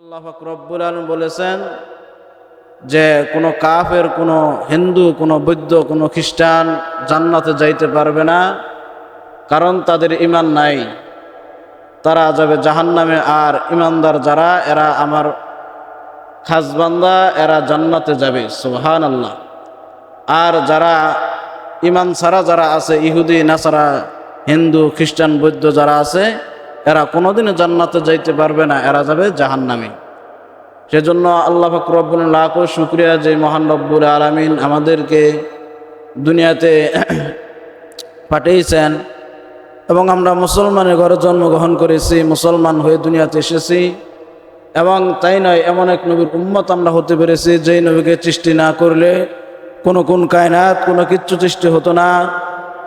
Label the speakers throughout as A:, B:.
A: আল্লাহ পাক রব্বুল আলামিন বলেছেন যে কোনো কাফের, কোনো হিন্দু, কোনো বৌদ্ধ, কোনো খ্রিস্টান জান্নাতে যাইতে পারবে না, কারণ তাদের ঈমান নাই। তারা যাবে জাহান্নামে। আর ঈমানদার যারা, এরা আমার খাস বান্দা, এরা জান্নাতে যাবে। সুবহানাল্লাহ। আর যারা ঈমান ছাড়া যারা আছে, ইহুদি, নাসারা, হিন্দু, খ্রিস্টান, বৌদ্ধ যারা আছে, এরা কোনোদিনও জান্নাতে যাইতে পারবে না, এরা যাবে জাহান্নামে। সেজন্য আল্লাহ পাক রব্বুল আলামিন লাখো শুকরিয়া যে মহান রব্বুল আলামিন আমাদেরকে দুনিয়াতে পাঠিয়েছেন এবং আমরা মুসলমানের ঘরে জন্মগ্রহণ করেছি, মুসলমান হয়ে দুনিয়াতে এসেছি। এবং তাই নয়, এমন এক নবীর উম্মত আমরা হতে পেরেছি যেই নবীকে সৃষ্টি না করলে কোন কায়নাত, কোনো কিচ্ছু সৃষ্টি হতো না,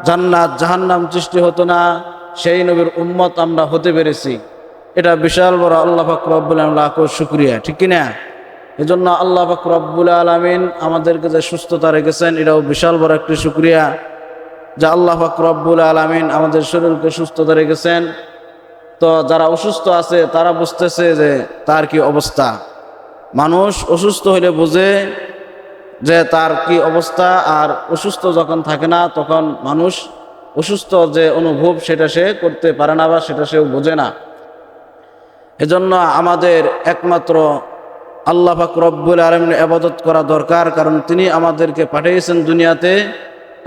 A: জান্নাত জাহান্নাম সৃষ্টি হতো না। সেই নবীর উম্মত আমরা হতে পেরেছি। এটা বিশাল বড় আল্লাহ পাক রব্বুল আলামিন লাখো শুকরিয়া, ঠিক কিনা? এজন্য আল্লাহ পাক রব্বুল আলামিন আমাদেরকে যে সুস্থতা রেখেছেন, এটাও বিশাল বড় একটি শুকরিয়া যে আল্লাহ পাক রব্বুল আলামিন আমাদের শরীরকে সুস্থতা রেখেছেন। তো যারা অসুস্থ আছে তারা বুঝতেছে যে তার কি অবস্থা। মানুষ অসুস্থ হইলে বোঝে যে তার কি অবস্থা, আর অসুস্থ যখন থাকে না তখন মানুষ অসুস্থ যে অনুভব সেটা সে করতে পারে না বা সেটা সেও বোঝে না। এজন্য আমাদের একমাত্র আল্লাহ পাক রব্বুল আলামিনের ইবাদত করা দরকার, কারণ তিনি আমাদেরকে পাঠিয়েছেন দুনিয়াতে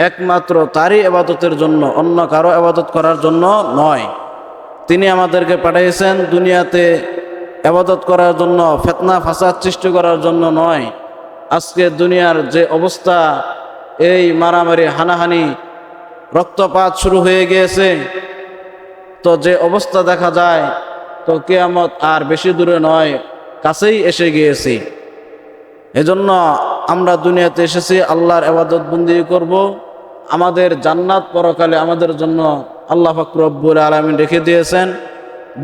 A: একমাত্র তারই ইবাদতের জন্য, অন্য কারো ইবাদত করার জন্য নয়। তিনি আমাদেরকে পাঠিয়েছেন দুনিয়াতে ইবাদত করার জন্য, ফিতনা ফাসাদ সৃষ্টি করার জন্য নয়। আজকে দুনিয়ার যে অবস্থা, এই মারামারি, হানাহানি, রক্তপাত শুরু হয়ে গিয়েছে, তো যে অবস্থা দেখা যায়, তো কিয়ামত আর বেশি দূরে নয়, কাছেই এসে গিয়েছে। এজন্য আমরা দুনিয়াতে এসেছি আল্লাহর ইবাদত বন্দেগী করব। আমাদের জান্নাত পরকালে আমাদের জন্য আল্লাহ পাক রব্বুল আলামিন রেখে দিয়েছেন।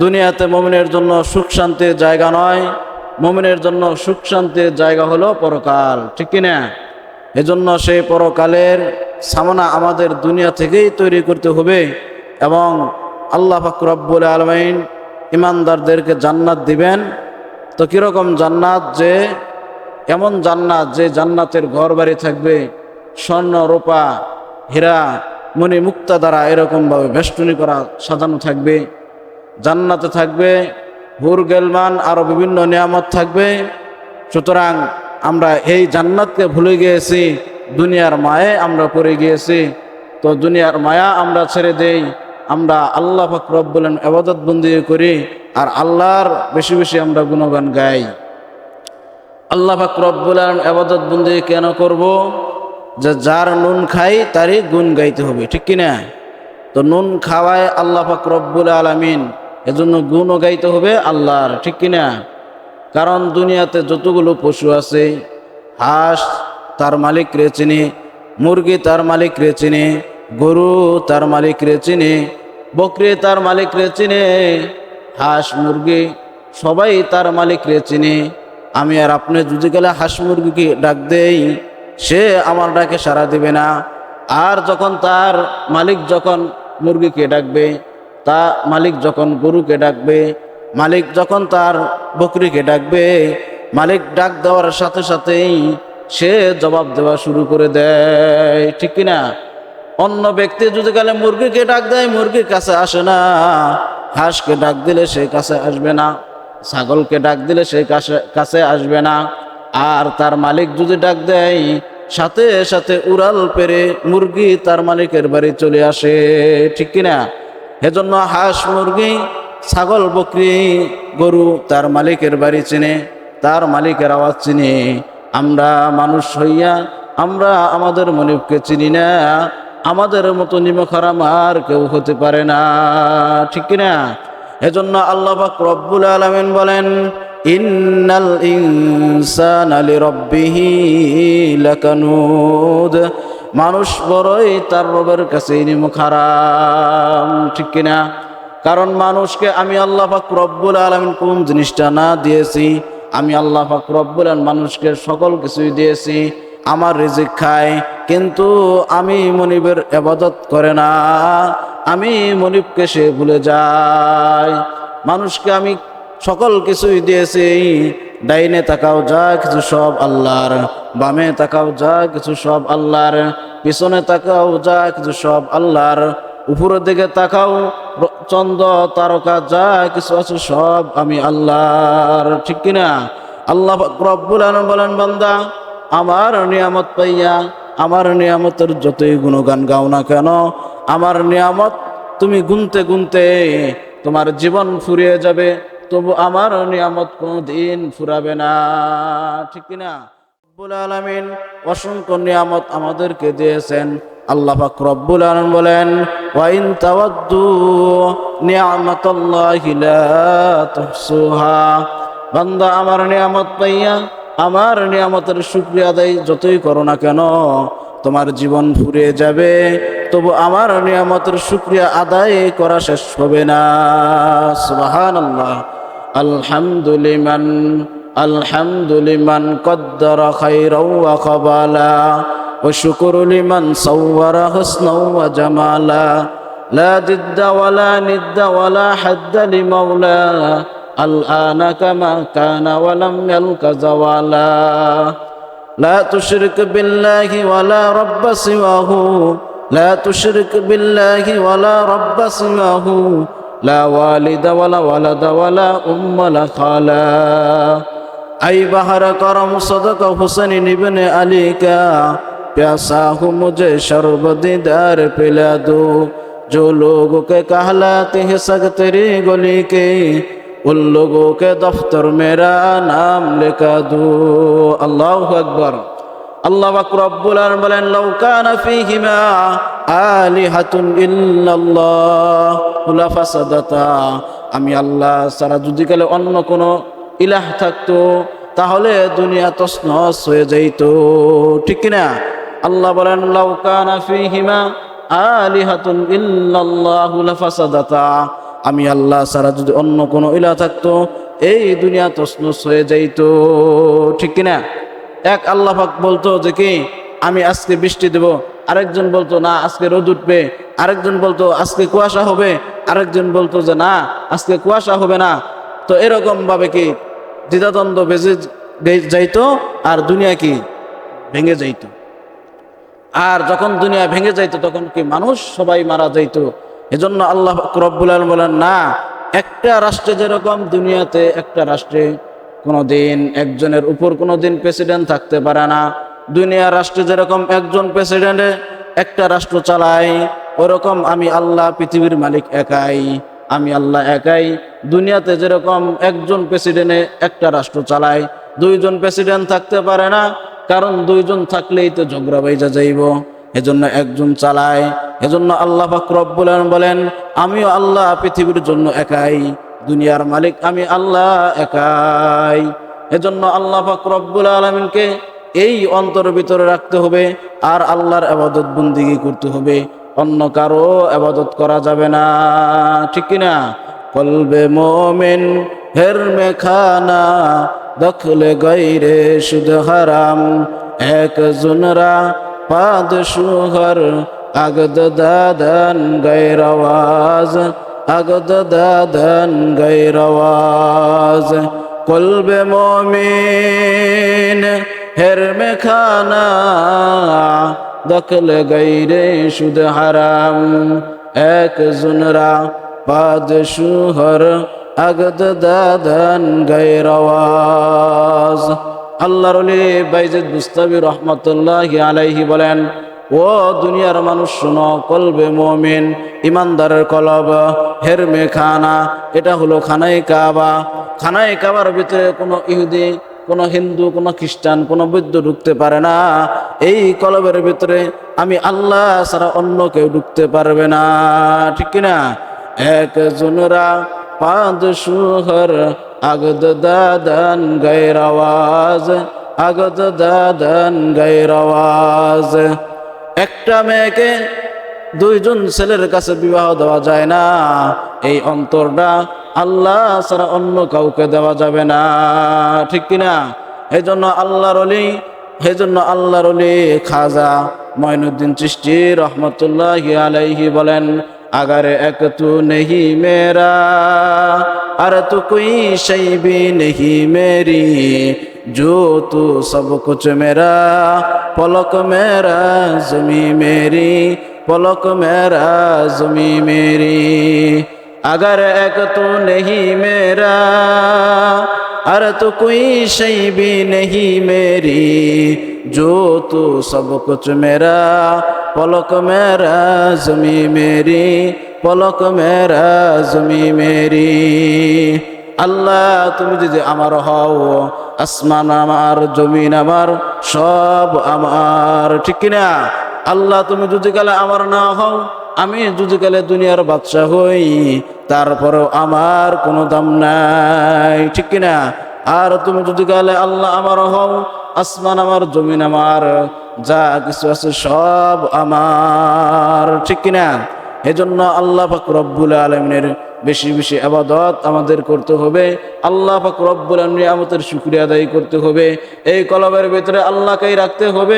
A: দুনিয়াতে মুমিনের জন্য সুখ শান্তির জায়গা নয়, মুমিনের জন্য সুখ শান্তির জায়গা হলো পরকাল, ঠিক কিনা? এজন্য সেই পরকালের সামনা আমাদের দুনিয়া থেকেই তৈরি করতে হবে। এবং আল্লাহ পাক রব্বুল আলামিন ইমানদারদেরকে জান্নাত দিবেন। তো কীরকম জান্নাত? যে এমন জান্নাত যে জান্নাতের ঘর বাড়ি থাকবে স্বর্ণ, রূপা, হীরা, মণি, মুক্তা দ্বারা এরকমভাবে বেষ্টনী করা সাজানো থাকবে। জান্নাতে থাকবে হুর গেলমান, আরও বিভিন্ন নিয়ামত থাকবে। সুতরাং আমরা এই জান্নাতকে ভুলে গিয়েছি, দুনিয়ার মায়ে আমরা পড়ে গিয়েছি। তো দুনিয়ার মায়া আমরা ছেড়ে দেই, আমরা আল্লাহ পাক রব্বুল আলামিনের ইবাদত বন্দেগী করি, আর আল্লাহর বেশি বেশি আমরা গুণগান গাই। আল্লাহ পাক রব্বুল আলামিনের ইবাদত বন্দেগী কেন করব? যে যার নুন খাই তারই গুণ গাইতে হবে, ঠিক কিনা? তো নুন খাওয়ায় আল্লাহ পাক রব্বুল আলামিন, এজন্য গুণও গাইতে হবে আল্লাহর, ঠিক কিনা? কারণ দুনিয়াতে যতগুলো পশু আছে, হাঁস তার মালিক রে চিনে, মুরগি তার মালিক রে চিনে, গরু তার মালিক রে চিনে, বকরি তার মালিক রে চিনে, হাঁস মুরগি সবাই তার মালিক রে চিনে। আমি আর আপনি যদি গেলে হাঁস মুরগিকে ডাক দেই, সে আমার ডাকে সাড়া দিবে না। আর যখন তার মালিক যখন মুরগিকে ডাকবে, তা মালিক যখন গরুকে ডাকবে, মালিক যখন তার বকরিকে ডাকবে, মালিক ডাক দেওয়ার সাথে সাথেই সে জবাব দেওয়া শুরু করে দেয়, ঠিক কিনা? অন্য ব্যক্তি যদি গেলে মুরগিকে ডাক দেয়, মুরগির কাছে আসে না। হাঁসকে ডাক দিলে সে কাছে আসবে না, ছাগলকে ডাক দিলে সে কাছে আসবে না। আর তার মালিক যদি ডাক দেয়, সাথে সাথে উড়াল পেরে মুরগি তার মালিকের বাড়ি চলে আসে, ঠিক কিনা? এজন্য হাঁস, মুরগি, ছাগল, বকরি, গরু তার মালিকের বাড়ি চিনে, তার মালিকের আওয়াজ চিনে। আমরা মানুষ হইয়া আমরা আমাদের মনিবকে চিনি না। আমাদের মতো নিমক হারাম আর কেউ হতে পারে না, ঠিক কিনা? এজন্য আল্লাহ পাক রব্বুল আলামিন বলেন, ইন্নাল ইনসানা লিরাব্বিহি লাকানুদ। মানুষ বড়ই তার রবের কাছে নিমক হারাম, ঠিক কিনা? কারণ মানুষকে আমি আল্লাহ পাক রব্বুল আলামিন কোন জিনিসটা না দিয়েছি? আমি আল্লাহ পাক রব্বুল আলামিন মানুষকে সকল কিছুই দিয়েছি। আমার রিজিক খায়, কিন্তু আমি মনিবের ইবাদত করে না, আমি মনিবকে সে ভুলে যায়। মানুষকে আমি সকল কিছুই দিয়েছি। ডাইনে তাকাও যা কিছু সব আল্লাহর, বামে তাকাও যা কিছু সব আল্লাহর, পিছনে তাকাও যা কিছু সব আল্লাহর, উপরের দিকে তাকাও চন্দ্র তারকা যা কিছু আছে সব আমি আল্লাহর। ঠিক কিনা? আল্লাহ রব্বুল আলামিন বলেন, বান্দা আমার নিয়ামত পাইয়া আমার নিয়ামতের যতই গুণগান গাও না কেন, আমার নিয়ামত তুমি গুনতে গুনতে তোমার জীবন ফুরিয়ে যাবে, তবু আমার নিয়ামত কোনদিন ফুরাবে না। ঠিক কিনা? রব্বুল আলামিন অসংখ্য নিয়ামত আমাদেরকে দিয়েছেন। আল্লাহ পাক রব্বুল আলামিন বলেন, ওয়া ইন তাওয়াদ্দু নি'মাতাল্লাহি লা তুহসুহা। বান্দা আমার নিয়ামত পাইয়া আমার নিয়ামতের শুকরিয়া আদায় যতই করো না কেন, তোমার জীবন ফুরিয়ে যাবে, তবু আমার নিয়ামতের শুকরিয়া আদায় করা শেষ হবে না। সুবহানাল্লাহ। আলহামদুলিমান কদ্দারা খায়রাও ওয়া খাবালা ওয়া শুকরু লিমান সাওয়ারা হুসনাও ওয়া জামালা লা দিদ্দা ওয়ালা নিদ্দা ওয়ালা হাদ্দা লিমাওলা আল-আনা কামা কানা ওয়া লাম ইয়ালকা জাওয়ালা লা তুশরিক বিল্লাহি ওয়ালা রাব্বা সিওয়াহু লা তুশরিক বিল্লাহি ওয়ালা রাব্বা সিওয়াহু লা ওয়ালিদা ওয়ালা ওয়ালাদা ওয়ালা উম্মা লা খালা আই বাহার করম সদকা হুসैन ইবনে আলী কা प्यासा हूँ मुझे शर्ब दीदार पिला दो जो लोगों के कहलाते हैं सग तेरी गली के उन लोगों के दफ्तर मेरा नाम लिखा दो। अल्लाहु अकबर। আল্লাহ পাক রব্বুল আলামিন বলেন, লাউ কানা ফীহিমা আলিহাতুন ইল্লাল্লাহু লাফাসাদাতা। আমি আল্লাহ ছাড়া যদি কালে অন্য কোন ইলাহ থাকতো তাহলে দুনিয়া তছনছ হয়ে যাইত। ঠিক কিনা? আল্লাহ বলেন, লাউ কানা ফীহিমা আলিহাতুন ইল্লাল্লাহু লাফাসাদাতা। আমি আল্লাহ ছাড়া যদি অন্য কোন ইলাহ থাকতো এই দুনিয়া তছনছ হয়ে যাইত। ঠিক কিনা? এক আল্লাহ পাক বলতো যে কি আমি আজকে বৃষ্টি দেব, আরেকজন বলতো না আজকে রোদ উঠবে, আরেকজন বলতো আজকে কুয়াশা হবে, আরেকজন বলতো যে না আজকে কুয়াশা হবে না। তো এরকম ভাবে কি দ্বিধাদ্বন্দ্ব বেজে যাইতো আর দুনিয়া কি ভেঙে যাইতো। আর যখন দুনিয়া ভেঙে যাইতো তখন কি মানুষ সবাই মারা যাইতো। এজন্য আল্লাহ রব্বুল আলামিন বলেন, না একটা রাষ্ট্রে যেরকম দুনিয়াতে একটা রাষ্ট্রে কোনোদিন একজনের উপর কোনোদিন প্রেসিডেন্ট থাকতে পারে না। দুনিয়ার রাষ্ট্রে যেরকম একজন প্রেসিডেন্টে একটা রাষ্ট্র চালায়, ওরকম আমি আল্লাহ পৃথিবীর মালিক একাই। আমি আল্লাহ একাই। দুনিয়াতে যেরকম একজন প্রেসিডেন্টে একটা রাষ্ট্র চালায়, দুইজন প্রেসিডেন্ট থাকতে পারে না, কারণ দুইজন থাকলেই তো ঝগড়া বাইজা যাইব। এজন্য একজন চালায়। এজন্য আল্লাহ পাক রব্বুল আলামিন বলেন, আমিও আল্লাহ পৃথিবীর জন্য একাই, দুনিয়ার মালিক আমি আল্লাহ একাই। এজন্য আল্লাহ পাক রব্বুল আলামিনকে এই অন্তরের ভিতরে রাখতে হবে আর আল্লাহর ইবাদত বন্দেগী করতে হবে, অন্য কারো ইবাদত করা যাবে না। ঠিক কিনা? কলবে মোমিন হের মে খানা দখলে গৈরে শুধ হারাম এক জুনরা পাদ শুহর আগদ দাদন গৈরওয়াজ আগদ দাদন গৈরওয়াজ কলবে মোমিন হের মে খানা দখলে গৈরে শুধ হারাম এক জুনরা পাদ শুহর আগদ দাদন গৈরওয়াজ। আল্লাহর ওলি বাইজিদ বুস্তামি রহমাতুল্লাহি আলাইহি বলেন, ও দুনিয়ার মানুষ শোনো, কলবে মুমিন ইমানদারের কলব হের মে খানা, এটা হলো খানায়ে কাবা। খানায়ে কাবার ভিতরে কোনো ইহুদি, কোনো হিন্দু, কোনো খ্রিস্টান, কোনো বৌদ্ধ ঢুকতে পারে না। এই কলবের ভিতরে আমি আল্লাহ ছাড়া অন্য কেউ ঢুকতে পারবে না। ঠিক কিনা? এক জুনরা পাদ শুহর আগদ দাদন গৈরওয়াজ আগদ দাদন গৈরওয়াজ। একটা মেয়েকে দুইজন ছেলের কাছে বিবাহ দেওয়া যায় না, এই অন্তরটা আল্লাহ ছাড়া অন্য কাউকে দেওয়া যাবে না। ঠিক কিনা? এই জন্য আল্লাহর ওলি খাজা মঈনুদ্দিন চিশতি রহমতুল্লাহি আলাইহি বলেন, अगर एक तू नहीं मेरा और तू कोई शै भी नहीं मेरी जो तू सब कुछ मेरा पलक मेरा ज़मी मेरी पलक मेरा ज़मी मेरी अगर एक तू नहीं मेरा और तू कोई शै भी नहीं मेरी जो तू सब कुछ मेरा पलक मेरा ज़मी मेरी पलक मेरा ज़मी मेरी আল্লাহ তুমি যদি আমার হও আসমান আমার জমিন আমার সব আমার ঠিক কিনা আল্লাহ তুমি যদি কালে আমার না হও আমি যদি কালে দুনিয়ার বাদশা হই তারপরেও আমার কোনো দাম নাই ঠিক কিনা আর তুমি যদি কালে আল্লাহ আমার হও আসমান আমার জমিন আমার যা কিছু আছে সব আমার ঠিক কিনা এজন্য আল্লাহ পাক রব্বুল আলামিনের বেশি বেশি ইবাদত আমাদের করতে হবে আল্লাহ পাক রব্বুল আলামিনের নিয়ামতের শুকরিয়া আদায় করতে হবে এই কলবের ভিতরে আল্লাহকেই রাখতে হবে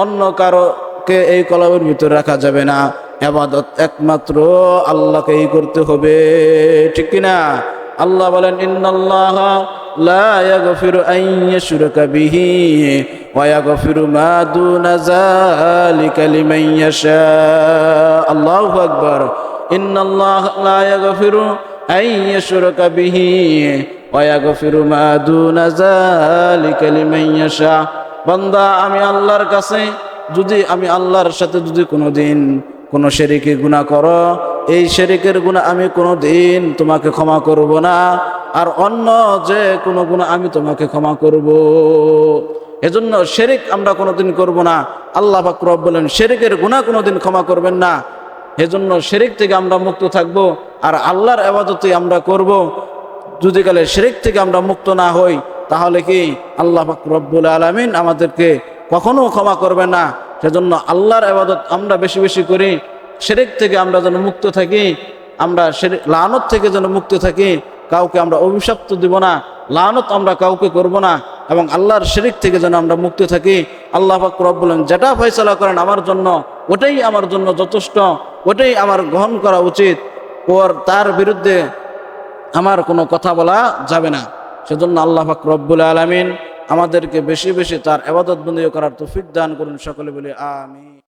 A: অন্য কারোকে এই কলবের ভিতরে রাখা যাবে না ইবাদত একমাত্র আল্লাহকেই করতে হবে ঠিক কি না আল্লাহ বলেন ইন্নাল্লাহা লা ইয়াগফিরু আন ইউশরাকা বিহি ওয়া ইয়াগফিরু মা দুনা যালিকা লিমান ইয়াশা আল্লাহু আকবার ইন্নাল্লাহা লা ইয়াগফিরু আন ইউশরাকা বিহি ওয়া ইয়াগফিরু মা দুনা যালিকা লিমান ইয়াশা বান্দা আমি আল্লাহর কাছে যদি আমি আল্লাহর সাথে যদি কোনোদিন কোনো শিরকি গুনাহ করো এই শিরকের গুনাহ আমি কোনোদিন তোমাকে ক্ষমা করব না আর অন্য যে কোনো গুনাহ আমি তোমাকে ক্ষমা করব এজন্য শিরক আমরা কোনোদিন করব না আল্লাহ পাক রব্বুল বলেন শিরকের গুনাহ কোনোদিন ক্ষমা করবেন না এজন্য শিরক থেকে আমরা মুক্ত থাকব আর আল্লাহর ইবাদতই আমরা করব যদি কালে শিরক থেকে আমরা মুক্ত না হই তাহলে কি আল্লাহ পাক রব্বুল আলামিন আমাদেরকে কখনো ক্ষমা করবে না সেজন্য আল্লাহর ইবাদত আমরা বেশি বেশি করি শিরক থেকে আমরা যেন মুক্ত থাকি আমরা লানত থেকে যেন মুক্ত থাকি কাউকে আমরা অভিশপ্ত দিব না লানত আমরা কাউকে করব না এবং আল্লাহর শিরক থেকে যেন আমরা মুক্ত থাকি আল্লাহ পাক রব্বুল আলামিন যেটা ফয়সালা করেন আমার জন্য ওটাই আমার জন্য যথেষ্ট ওটাই আমার গ্রহণ করা উচিত ওর তার বিরুদ্ধে আমার কোনো কথা বলা যাবে না সেজন্য আল্লাহ পাক রব্বুল আলামিন আমাদেরকে বেশি বেশি তার ইবাদত বন্দেগী করার তৌফিক দান করুন সকলে বলি আমিন।